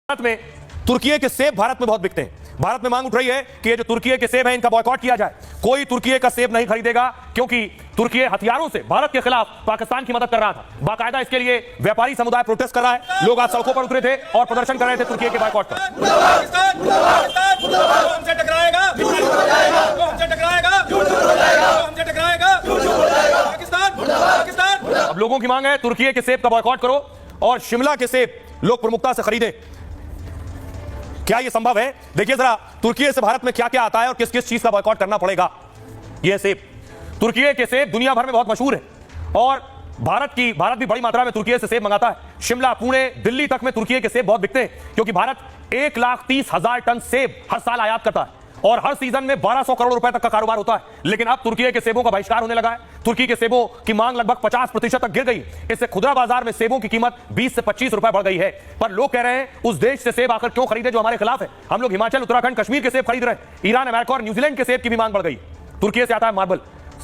भारत में तुर्की के सेब भारत में बहुत बिकते हैं। भारत में मांग उठ रही है कि ये जो तुर्की के सेब हैं इनका बॉयकॉट किया जाए। कोई तुर्की का सेब नहीं खरीदेगा क्योंकि तुर्की हथियारों से भारत के खिलाफ पाकिस्तान की मदद कर रहा था। बाकायदा इसके लिए व्यापारी समुदाय प्रोटेस्ट कर रहा है। लोग आज सड़कों पर उतरे थे और प्रदर्शन कर रहे थे तुर्की के बॉयकॉट पर। अब लोगों की मांग है तुर्की के सेब का बॉयकॉट करो और शिमला के सेब लोग प्रमुखता से खरीदें। क्या यह संभव है? देखिए जरा तुर्की से भारत में क्या क्या आता है और किस किस चीज का बॉयकॉट करना पड़ेगा। यह सेब, तुर्की के सेब दुनिया भर में बहुत मशहूर है और भारत भी बड़ी मात्रा में तुर्की से सेब मंगाता है। शिमला, पुणे, दिल्ली तक में तुर्की के सेब बहुत बिकते हैं क्योंकि भारत 1,30,000 टन सेब हर साल आयात करता है और हर सीजन में 1200 करोड़ रुपए तक का कारोबार होता है। लेकिन अब तुर्की के सेबों का बहिष्कार होने लगा है। तुर्की के सेबों की मांग लगभग 50% तक गिर गई। इससे खुदरा बाजार में सेबों की कीमत 20 से 25 रुपए बढ़ गई है। पर लोग कह रहे हैं उस देश से सेब आकर क्यों खरीदे जो हमारे खिलाफ है। हम लोग हिमाचल, उत्तराखंड, कश्मीर के सेब खरीद रहे हैं। ईरान, अमेरिका और न्यूजीलैंड के सेब की भी मांग बढ़ गई। तुर्की से आता है मार्बल,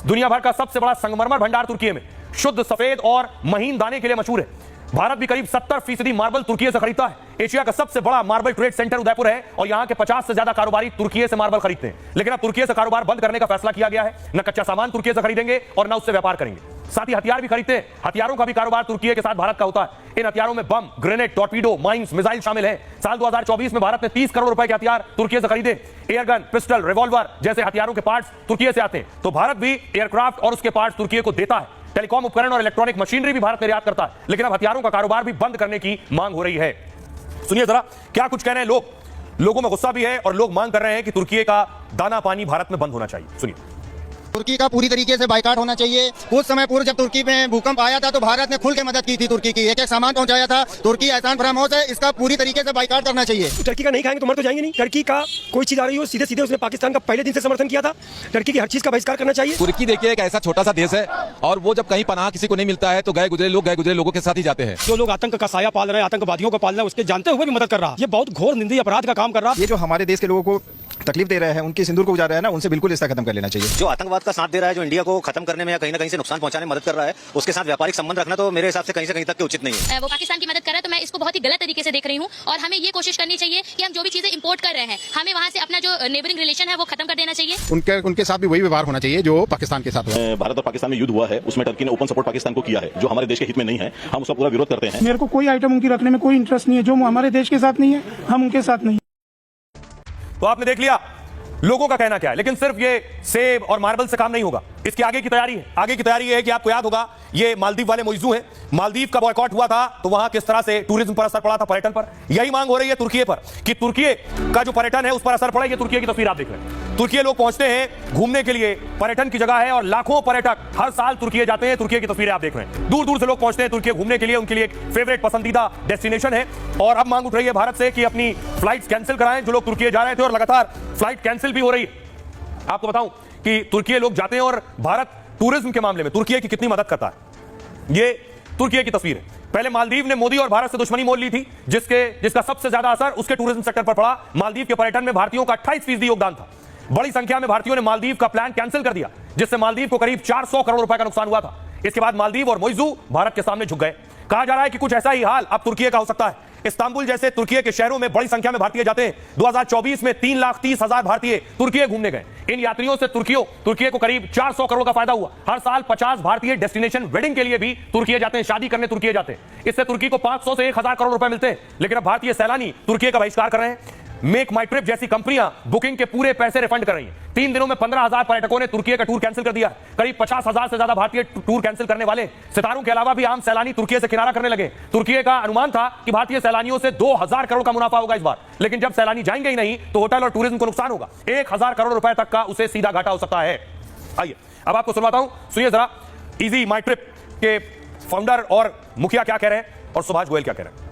दुनिया भर का सबसे बड़ा संगमरमर भंडार तुर्की में, शुद्ध सफेद और महीन दाने के लिए मशहूर है। भारत भी करीब 70% मार्बल तुर्की से खरीदता है। एशिया का सबसे बड़ा मार्बल ट्रेड सेंटर उदयपुर है और यहां के 50 से ज्यादा कारोबारी तुर्की से मार्बल खरीदते हैं। लेकिन अब तुर्की से कारोबार बंद करने का फैसला किया गया है। न कच्चा सामान तुर्की से खरीदेंगे और न उससे व्यापार करेंगे। साथ ही हथियार भी खरीदते हैं। हथियारों का भी कारोबार तुर्की के साथ भारत का होता है। इन हथियारों में बम, ग्रेनेड, टॉर्पीडो, माइंस, मिसाइल शामिल है। साल 2024 में भारत ने 30 करोड़ रुपए के हथियार तुर्की से खरीदे। एयरगन, पिस्टल, रिवॉल्वर जैसे हथियारों के पार्ट्स तुर्की से आते हैं। तो भारत भी एयरक्राफ्ट और उसके पार्ट्स तुर्की को देता है। टेलीकॉम उपकरण और इलेक्ट्रॉनिक मशीनरी भी भारत निर्यात करता है। लेकिन अब हथियारों का कारोबार भी बंद करने की मांग हो रही है। सुनिए जरा क्या कुछ कह रहे हैं लोग। लोगों में गुस्सा भी है और लोग मांग कर रहे हैं कि तुर्की का दाना पानी भारत में बंद होना चाहिए। सुनिए। तुर्की का पूरी तरीके से बाइकाट होना चाहिए। कुछ समय पूर्व जब तुर्की में भूकंप आया था तो भारत ने खुल के मदद की थी। तुर्की की एक सामान पहुंचाया था। तुर्की एहसान फरामोश है, इसका पूरी तरीके से बाइकाट करना चाहिए। टर्की का नहीं खाएंगे तो मर तो जाएंगे नहीं। टर्की का कोई चीज आ रही हो सीधे सीधे उसने पाकिस्तान का पहले दिन से समर्थन किया था। टर्की की हर चीज का बहिष्कार करना चाहिए। तुर्की देखिए एक ऐसा छोटा सा देश है और वो जब कहीं पनाह किसी को नहीं मिलता है तो गए गुजरे लोगों के साथ ही जाते हैं। जो लोग आतंक का साया पाल रहे हैं, आतंकवादियों को पाल रहे हैं, उसके जानते हुए भी मदद कर रहा है। ये बहुत घोर निंदनीय अपराध का काम कर रहा है। ये जो हमारे देश के लोगों को तकलीफ दे रहे हैं, उनकी सिंदूर को उजाड़ रहे हैं ना, उनसे बिल्कुल इसका खत्म कर लेना चाहिए। जो आतंकवाद का साथ दे रहा है, जो इंडिया को खत्म करने में या कहीं ना कहीं से नुकसान पहुंचाने में मदद कर रहा है, उसके साथ व्यापारिक संबंध रखना तो मेरे हिसाब से कहीं तक के उचित नहीं है। वो पाकिस्तान की मदद कर रहा है तो मैं इसको बहुत ही गलत तरीके से देख रही हूँ और हमें ये कोशिश करनी चाहिए कि हम जो भी चीजें इंपोर्ट कर रहे हैं हमें वहाँ से अपना जो नेबरिंग रिलेशन है वो खत्म कर देना चाहिए। उनके साथ भी वही व्यवहार होना चाहिए जो पाकिस्तान के साथ हुआ। भारत और पाकिस्तान में युद्ध हुआ है, उसमें टर्की ने ओपन सपोर्ट पाकिस्तान को किया है, जो हमारे देश के हित में नहीं है। हम उसका पूरा विरोध करते हैं। मेरे को कोई आइटम उनकी रखने में कोई इंटरेस्ट नहीं है। जो हमारे देश के साथ नहीं है हम उनके साथ नहीं। तो आपने देख लिया लोगों का कहना क्या है। लेकिन सिर्फ ये सेब और मार्बल से काम नहीं होगा। इसकी आगे की तैयारी है। आगे की तैयारी है कि आपको याद होगा ये मालदीव वाले मोइजू हैं। मालदीव का बॉयकॉट हुआ था तो वहां किस तरह से टूरिज्म पर असर पड़ा था, पर्यटन पर। यही मांग हो रही है तुर्की पर कि तुर्की का जो पर्यटन है उस पर असर पड़े। ये तुर्की की तस्वीर आप देख रहे हैं। तुर्की लोग पहुंचते हैं घूमने के लिए, पर्यटन की जगह है और लाखों पर्यटक हर साल तुर्की जाते हैं। तुर्की की तस्वीरें आप देख रहे हैं। दूर दूर से लोग पहुंचते हैं तुर्की घूमने के लिए। उनके लिए एक फेवरेट पसंदीदा डेस्टिनेशन है। और अब मांग उठ रही है भारत से कि अपनी फ्लाइट कैंसिल कराएं। जो लोग तुर्की जा रहे थे और लगातार फ्लाइट कैंसिल भी हो रही है। आपको बताऊं कि तुर्की लोग जाते हैं और भारत टूरिज्म के मामले में तुर्की की कितनी मदद करता है। ये तुर्की की तस्वीर है। पहले मालदीव ने मोदी और भारत से दुश्मनी मोल ली थी, जिसका सबसे ज्यादा असर उसके टूरिज्म सेक्टर पर पड़ा। मालदीव के पर्यटन में भारतीयों का 28% योगदान था। बड़ी संख्या में भारतीयों ने मालदीव का प्लान कैंसिल कर दिया, जिससे मालदीव को करीब 400 करोड़ रुपए का नुकसान हुआ था। इसके बाद मालदीव और मोइजू भारत के सामने झुक गए। कहा जा रहा है कि कुछ ऐसा ही हाल अब तुर्की का हो सकता है। इस्तांबुल जैसे तुर्की के शहरों में बड़ी संख्या में भारतीय जाते हैं। 2024 में 3,30,000 भारतीय तुर्की घूमने गए। इन यात्रियों से तुर्की को करीब 400 करोड़ का फायदा हुआ। हर साल 50 भारतीय डेस्टिनेशन वेडिंग के लिए भी तुर्की जाते हैं, शादी करने तुर्की जाते हैं। इससे तुर्की को 500 से 1,000 करोड़ रुपए मिलते हैं। लेकिन अब भारतीय सैलानी तुर्की का बहिष्कार कर रहे हैं। मेक माई ट्रिप जैसी कंपनियां बुकिंग के पूरे पैसे रिफंड कर रही हैं। 3 दिनों में 15,000 पर्यटकों ने तुर्की का टूर कैंसिल कर दिया। करीब 50,000 से ज्यादा भारतीय टूर कैंसिल करने वाले सितारों के अलावा भी आम सैलानी तुर्की से किनारा करने लगे। तुर्की का अनुमान था कि भारतीय सैलानियों से 2,000 करोड़ का मुनाफा होगा इस बार। लेकिन जब सैलानी जाएंगे ही नहीं तो होटल और टूरिज्म को नुकसान होगा। 1,000 करोड़ रुपए तक का उसे सीधा घाटा हो सकता है। आइए अब आपको सुनवाता हूं। सुनिए जरा इजी माई ट्रिप के फाउंडर और मुखिया क्या कह रहे हैं और सुभाष गोयल क्या कह रहे हैं।